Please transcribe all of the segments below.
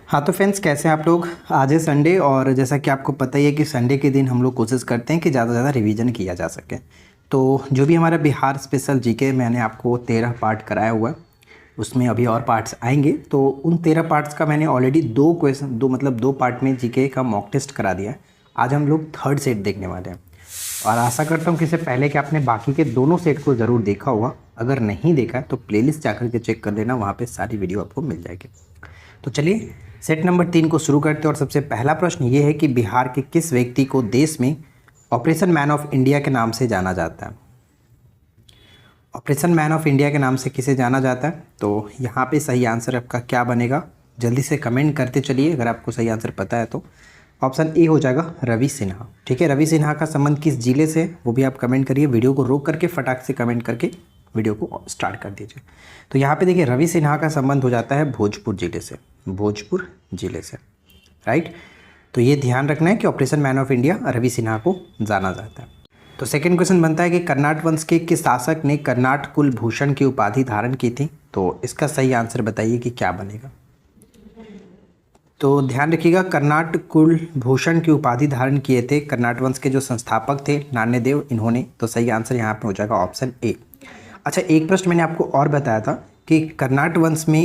हाँ तो फ्रेंड्स, कैसे हैं आप लोग। आज है संडे और जैसा कि आपको पता ही है कि संडे के दिन हम लोग कोशिश करते हैं कि ज़्यादा से ज़्यादा रिवीजन किया जा सके। तो जो भी हमारा बिहार स्पेशल जीके मैंने आपको 13 पार्ट कराया हुआ है, उसमें अभी और पार्ट्स आएंगे। तो उन 13 पार्ट्स का मैंने ऑलरेडी दो पार्ट में जीके का मॉक टेस्ट करा दिया है। आज हम लोग थर्ड सेट देखने वाले हैं और आशा करता हूँ कि इससे पहले कि आपने बाकी के दोनों सेट को ज़रूर देखा होगा। अगर नहीं देखा तो प्लेलिस्ट जाकर के चेक कर लेना, वहाँ पे सारी वीडियो आपको मिल जाएगी। तो चलिए सेट नंबर 3 को शुरू करते हैं और सबसे पहला प्रश्न ये है कि बिहार के किस व्यक्ति को देश में ऑपरेशन मैन ऑफ इंडिया के नाम से जाना जाता है। ऑपरेशन मैन ऑफ इंडिया के नाम से किसे जाना जाता है? तो यहाँ पे सही आंसर आपका क्या बनेगा, जल्दी से कमेंट करते चलिए अगर आपको सही आंसर पता है तो। ऑप्शन ए हो जाएगा रवि सिन्हा। ठीक है, रवि सिन्हा का संबंध किस जिले से है वो भी आप कमेंट करिए। वीडियो को रोक करके फटाक से कमेंट करके वीडियो को स्टार्ट कर दीजिए। तो यहाँ पे देखिए रवि सिन्हा का संबंध हो जाता है भोजपुर जिले से, भोजपुर जिले से, राइट। तो ये ध्यान रखना है कि operation man of India Ravi Sinha को जाना जाता है। तो सेकंड क्वेश्चन बनता है कि कर्नाट वंश के किस शासक ने कर्नाट कुलभूषण की उपाधि धारण की थी। तो इसका सही आंसर बताइए कि क्या बनेगा। तो ध्यान रखिएगा, कर्नाट कुलभूषण की उपाधि धारण किए थे कर्नाट वंश के जो संस्थापक थे नान्यदेव, इन्होंने। तो सही आंसर यहाँ पे हो जाएगा ऑप्शन ए। अच्छा, एक प्रश्न मैंने आपको और बताया था कि कर्नाट वंश में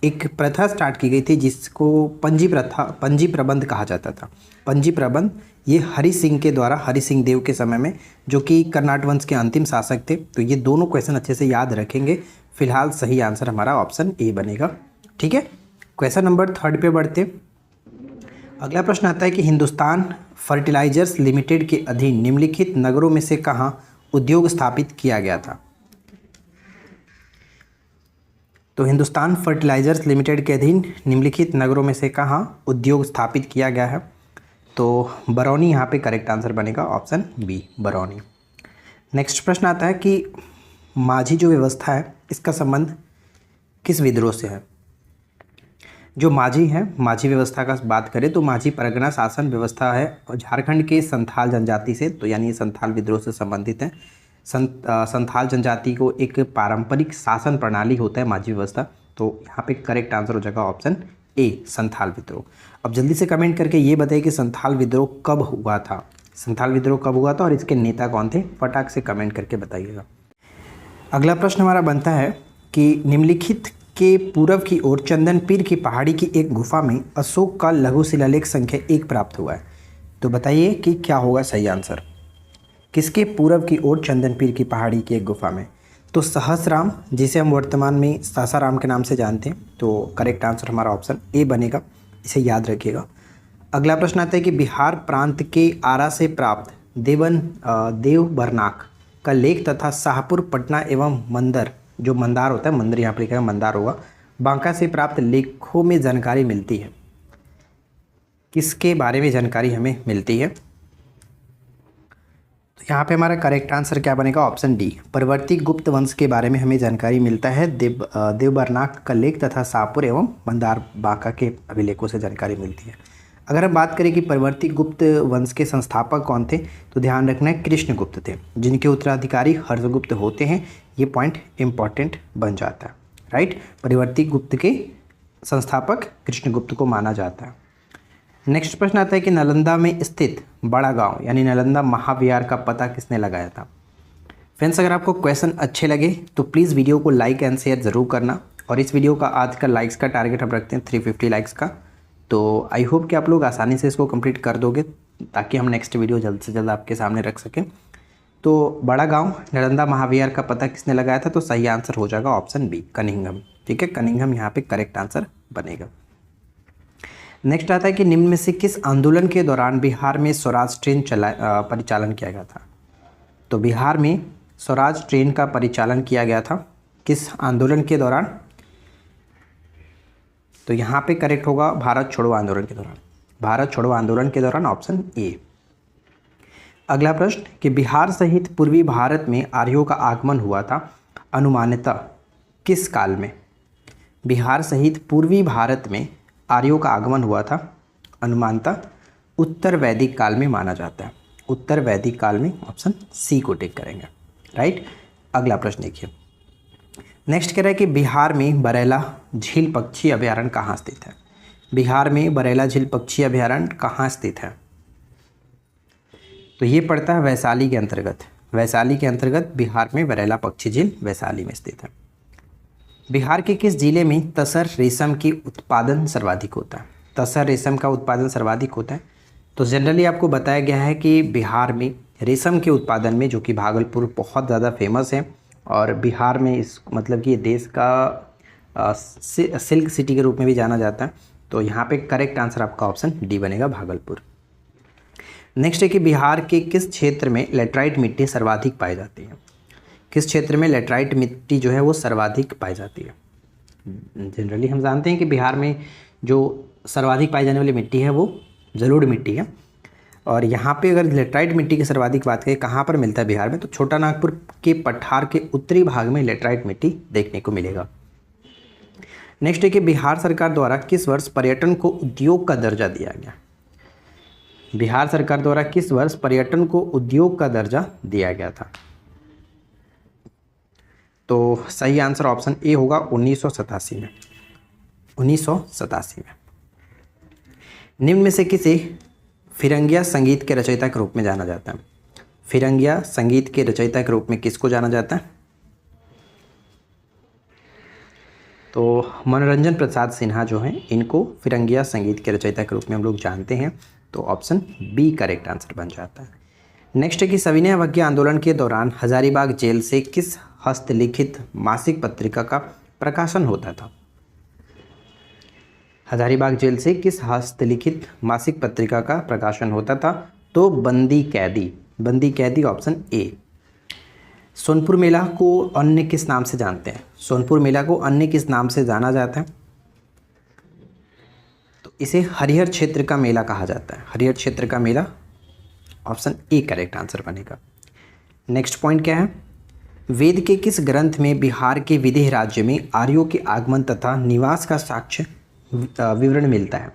एक प्रथा स्टार्ट की गई थी जिसको पंजी प्रबंध कहा जाता था। पंजी प्रबंध ये हरि सिंह के द्वारा, हरि सिंह देव के समय में, जो कि कर्नाट वंश के अंतिम शासक थे। तो ये दोनों क्वेश्चन अच्छे से याद रखेंगे। फिलहाल सही आंसर हमारा ऑप्शन ए बनेगा। ठीक है, क्वेश्चन नंबर 3 पे बढ़ते। अगला प्रश्न आता है कि हिंदुस्तान फर्टिलाइजर्स लिमिटेड के अधीन निम्नलिखित नगरों में से कहाँ उद्योग स्थापित किया गया था। तो हिंदुस्तान फर्टिलाइजर्स लिमिटेड के अधीन निम्नलिखित नगरों में से कहाँ उद्योग स्थापित किया गया है। तो बरौनी यहाँ पे करेक्ट आंसर बनेगा, ऑप्शन बी बरौनी। नेक्स्ट प्रश्न आता है कि माझी जो व्यवस्था है इसका संबंध किस विद्रोह से है। जो माझी है, माझी व्यवस्था का बात करें तो माझी परगना शासन व्यवस्था है और झारखंड के संथाल जनजाति से, तो यानी ये संथाल विद्रोह से संबंधित है। संथाल जनजाति को एक पारंपरिक शासन प्रणाली होता है माझी व्यवस्था। तो यहाँ पे करेक्ट आंसर हो जाएगा ऑप्शन ए संथाल विद्रोह। अब जल्दी से कमेंट करके ये बताइए कि संथाल विद्रोह कब हुआ था। संथाल विद्रोह कब हुआ था और इसके नेता कौन थे, फटाक से कमेंट करके बताइएगा। अगला प्रश्न हमारा बनता है कि निम्नलिखित के पूर्व की ओर चंदन पीर की पहाड़ी की एक गुफा में अशोक का लघु शिलालेख संख्या 1 प्राप्त हुआ है। तो बताइए कि क्या होगा सही आंसर। किसके पूर्व की ओर चंदन पीर की पहाड़ी की एक गुफा में? तो सहसराम, जिसे हम वर्तमान में सासाराम के नाम से जानते हैं। तो करेक्ट आंसर हमारा ऑप्शन ए बनेगा, इसे याद रखिएगा। अगला प्रश्न आता है कि बिहार प्रांत के आरा से प्राप्त देवबरनाक का लेख तथा शाहपुर पटना एवं मंदर, जो मंदार होता है, मंदिर यहाँ पर लिखा है मंदार होगा, बांका से प्राप्त लेखों में जानकारी मिलती है। किसके बारे में जानकारी हमें मिलती है? तो यहाँ पे हमारा करेक्ट आंसर क्या बनेगा, ऑप्शन डी परवर्ती गुप्त वंश के बारे में हमें जानकारी मिलता है। देवबरनाक का लेख तथा शाहपुर एवं मंदार बांका के अभिलेखों से जानकारी मिलती है। अगर हम बात करें कि परवर्ती गुप्त वंश के संस्थापक कौन थे, तो ध्यान रखना है कृष्णगुप्त थे, जिनके उत्तराधिकारी हर्षगुप्त होते हैं। ये पॉइंट इंपॉर्टेंट बन जाता है, राइट। परवर्ती गुप्त के संस्थापक कृष्णगुप्त को माना जाता है। नेक्स्ट प्रश्न आता है कि नालंदा में स्थित बड़ा गांव यानी नालंदा महाविहार का पता किसने लगाया था। फ्रेंड्स, अगर आपको क्वेश्चन अच्छे लगे तो प्लीज़ वीडियो को लाइक एंड शेयर ज़रूर करना। और इस वीडियो का आज का लाइक्स का टारगेट हम रखते हैं 350 लाइक्स का। तो आई होप कि आप लोग आसानी से इसको कंप्लीट कर दोगे ताकि हम नेक्स्ट वीडियो जल्द से जल्द आपके सामने रख सकें। तो बड़ा गांव नालंदा महाविहार का पता किसने लगाया था। तो सही आंसर हो जाएगा ऑप्शन बी कनिंघम। ठीक है, कनिंघम यहाँ पे करेक्ट आंसर बनेगा। नेक्स्ट आता है कि निम्न में से किस आंदोलन के दौरान बिहार में स्वराज ट्रेन परिचालन किया गया था। तो बिहार में स्वराज ट्रेन का परिचालन किया गया था किस आंदोलन के दौरान। तो यहाँ पे करेक्ट होगा भारत छोड़ो आंदोलन के दौरान। भारत छोड़ो आंदोलन के दौरान, ऑप्शन ए। अगला प्रश्न कि बिहार सहित पूर्वी भारत में आर्यों का आगमन हुआ था अनुमानतः किस काल में। बिहार सहित पूर्वी भारत में आर्यों का आगमन हुआ था अनुमानतः उत्तर वैदिक काल में माना जाता है। उत्तर वैदिक काल में, ऑप्शन सी को टिक करेंगे, राइट। अगला प्रश्न देखिए, नेक्स्ट कह रहा है कि बिहार में बरैला झील पक्षी अभयारण्य कहाँ स्थित है। बिहार में बरैला झील पक्षी अभयारण्य कहाँ स्थित है? तो ये पड़ता है वैशाली के अंतर्गत। वैशाली के अंतर्गत बिहार में बरैला पक्षी झील वैशाली में स्थित है। बिहार के किस जिले में तसर रेशम की उत्पादन सर्वाधिक होता है? तसर रेशम का उत्पादन सर्वाधिक होता है। तो जनरली आपको बताया गया है कि बिहार में रेशम के उत्पादन में, जो कि भागलपुर बहुत ज़्यादा फेमस है और बिहार में इस मतलब कि देश का सिल्क सिटी के रूप में भी जाना जाता है। तो यहाँ पे करेक्ट आंसर आपका ऑप्शन डी बनेगा, भागलपुर। नेक्स्ट है कि बिहार के किस क्षेत्र में लेटराइट मिट्टी सर्वाधिक पाई जाती है? किस क्षेत्र में लेटराइट मिट्टी जो है वो सर्वाधिक पाई जाती है? जनरली हम जानते हैं कि बिहार में जो सर्वाधिक पाई जाने वाली मिट्टी है वो जलोढ़ मिट्टी है। और यहाँ पे अगर लेटराइट मिट्टी की सर्वाधिक बात करें कहाँ पर मिलता है बिहार में, तो छोटा नागपुर के पठार के उत्तरी भाग में लेटराइट मिट्टी देखने को मिलेगा। नेक्स्ट है कि बिहार सरकार द्वारा किस वर्ष पर्यटन को उद्योग का दर्जा दिया गया? बिहार सरकार द्वारा किस वर्ष पर्यटन को उद्योग का दर्जा दिया गया था? तो सही आंसर ऑप्शन ए होगा 1987 में। 1987 में। निम्न में से किसे फिरंगिया संगीत के रचयिता के रूप में जाना जाता है? फिरंगिया संगीत के रचयिता के रूप में किसको जाना जाता है? तो मनोरंजन प्रसाद सिन्हा जो हैं, इनको फिरंगिया संगीत के रचयिता के रूप में हम लोग जानते हैं। तो ऑप्शन बी करेक्ट आंसर बन जाता है। नेक्स्ट है कि सविनय अवज्ञा आंदोलन के दौरान हजारीबाग जेल से किस हस्तलिखित मासिक पत्रिका का प्रकाशन होता था? हजारीबाग जेल से किस हस्तलिखित मासिक पत्रिका का प्रकाशन होता था? तो बंदी कैदी। बंदी कैदी ऑप्शन ए। सोनपुर मेला को अन्य किस नाम से जानते हैं? सोनपुर मेला को अन्य किस नाम से जाना जाता है? तो इसे हरिहर क्षेत्र का मेला कहा जाता है। हरिहर क्षेत्र का मेला ऑप्शन ए करेक्ट आंसर बनेगा। नेक्स्ट पॉइंट क्या है? वेद के किस ग्रंथ में बिहार के विदेह राज्य में आर्यों के आगमन तथा निवास का साक्ष्य विवरण मिलता है?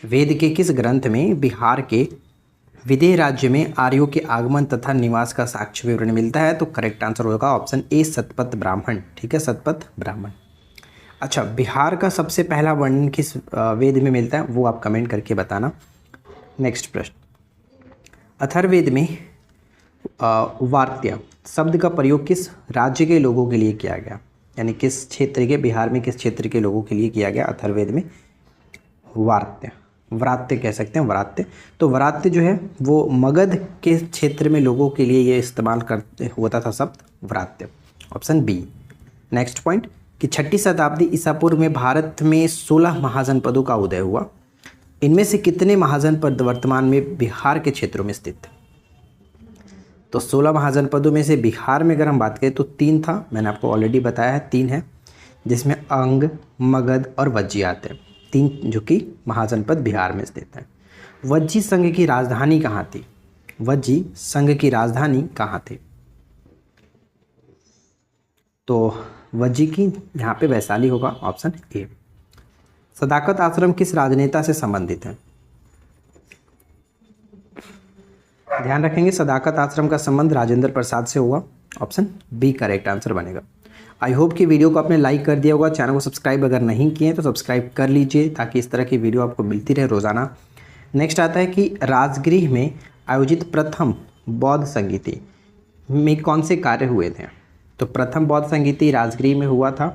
वेद के किस ग्रंथ में बिहार के विदेह राज्य में आर्यों के आगमन तथा निवास का साक्ष्य विवरण मिलता है? तो करेक्ट आंसर होगा ऑप्शन ए शतपथ ब्राह्मण। ठीक है, शतपथ ब्राह्मण। अच्छा, बिहार का सबसे पहला वर्णन किस वेद में मिलता है वो आप कमेंट करके बताना। नेक्स्ट प्रश्न, अथर्ववेद में वार्त्य शब्द का प्रयोग किस राज्य के लोगों के लिए किया गया? यानी किस क्षेत्र के, बिहार में किस क्षेत्र के लोगों के लिए किया गया अथर्ववेद में वार्त्य? व्रात्य कह सकते हैं, व्रात्य। तो व्रात्य जो है वो मगध के क्षेत्र में लोगों के लिए ये इस्तेमाल करते होता था शब्द व्रात्य, ऑप्शन बी। नेक्स्ट पॉइंट कि 6ठी शताब्दी ईसा पूर्व में भारत में 16 महाजनपदों का उदय हुआ। इनमें से कितने महाजनपद वर्तमान में बिहार के क्षेत्रों में स्थित है? तो 16 महाजनपदों में से बिहार में अगर हम बात करें तो 3 था, मैंने आपको ऑलरेडी बताया है 3 है, जिसमें अंग, मगध और वज्जी आते हैं। 3 जो कि महाजनपद बिहार में स्थित है। वज्जी संघ की राजधानी कहाँ थी? वज्जी संघ की राजधानी कहाँ थी? तो वज्जी की यहाँ पे वैशाली होगा, ऑप्शन ए। सदाकत आश्रम किस राजनेता से संबंधित है? ध्यान रखेंगे सदाकत आश्रम का संबंध राजेंद्र प्रसाद से हुआ, ऑप्शन बी करेक्ट आंसर बनेगा। आई होप कि वीडियो को आपने लाइक कर दिया होगा। चैनल को सब्सक्राइब अगर नहीं किए तो सब्सक्राइब कर लीजिए ताकि इस तरह की वीडियो आपको मिलती रहे रोज़ाना। नेक्स्ट आता है कि राजगृह में आयोजित प्रथम बौद्ध संगीति में कौन से कार्य हुए थे? तो प्रथम बौद्ध संगीति राजगृह में हुआ था।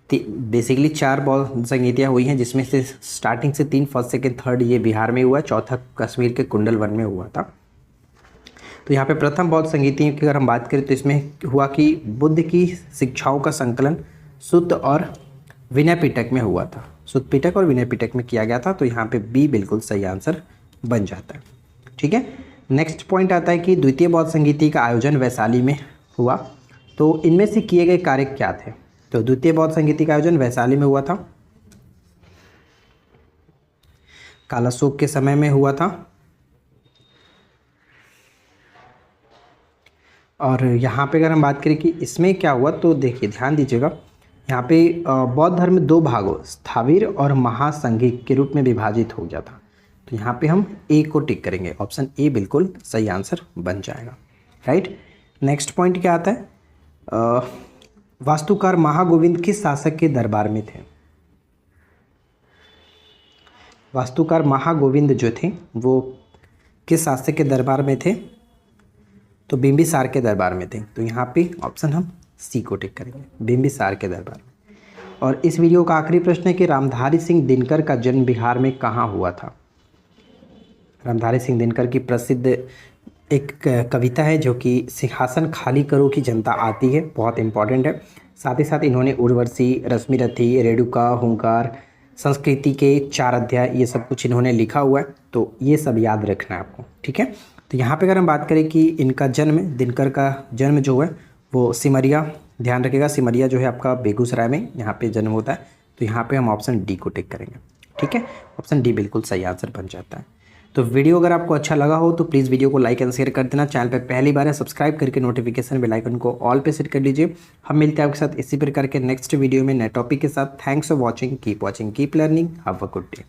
बेसिकली 4 बौद्ध संगीतियाँ हुई हैं, जिसमें से स्टार्टिंग से 3 फर्स्ट सेकंड थर्ड ये बिहार में हुआ, चौथा कश्मीर के कुंडल वन में हुआ था। तो यहाँ पे प्रथम बौद्ध संगीति की अगर हम बात करें तो इसमें हुआ कि बुद्ध की शिक्षाओं का संकलन सुत्त और विनय पिटक में हुआ था। सुत्त पिटक और विनय पिटक में किया गया था। तो यहाँ पे बी बिल्कुल सही आंसर बन जाता है। ठीक है, नेक्स्ट पॉइंट आता है कि द्वितीय बौद्ध संगीति का आयोजन वैशाली में हुआ। तो इनमें से किए गए कार्य क्या थे? तो द्वितीय बौद्ध संगीति का आयोजन वैशाली में हुआ था, कालाशोक के समय में हुआ था। और यहाँ पे अगर हम बात करें कि इसमें क्या हुआ तो देखिए ध्यान दीजिएगा, यहाँ पे बौद्ध धर्म 2 भागों स्थाविर और महासंघिक के रूप में विभाजित हो गया था। तो यहाँ पे हम ए को टिक करेंगे, ऑप्शन ए बिल्कुल सही आंसर बन जाएगा। राइट, नेक्स्ट पॉइंट क्या आता है? वास्तुकार महागोविंद किस शासक के दरबार में थे? वास्तुकार महागोविंद जो थे वो किस शासक के दरबार में थे? तो बिंबिसार के दरबार में थे। तो यहाँ पे ऑप्शन हम सी को टिक करेंगे, बिंबिसार के दरबार में। और इस वीडियो का आखिरी प्रश्न है कि रामधारी सिंह दिनकर का जन्म बिहार में कहाँ हुआ था? रामधारी सिंह दिनकर की प्रसिद्ध एक कविता है जो कि सिंहासन खाली करो की जनता आती है, बहुत इंपॉर्टेंट है। साथ ही साथ इन्होंने उर्वशी, रश्मिरथी, रेणुका, हुंकार, संस्कृति के 4 अध्याय, ये सब कुछ इन्होंने लिखा हुआ है। तो ये सब याद रखना है आपको, ठीक है। तो यहाँ पे अगर हम बात करें कि इनका जन्म, दिनकर का जन्म जो है वो सिमरिया, ध्यान रखिएगा सिमरिया जो है आपका बेगूसराय में यहाँ पे जन्म होता है। तो यहाँ पे हम ऑप्शन डी को टिक करेंगे, ठीक है। ऑप्शन डी बिल्कुल सही आंसर बन जाता है। तो वीडियो अगर आपको अच्छा लगा हो तो प्लीज़ वीडियो को लाइक एंड शेयर कर देना। चैनल पे पहली बार है सब्सक्राइब करके नोटिफिकेशन बेल आइकन को ऑल पे सेट कर लीजिए। हम मिलते हैं आपके साथ इसी प्रकार के नेक्स्ट वीडियो में नए टॉपिक के साथ। Thanks for watching, keep learning, have a good day.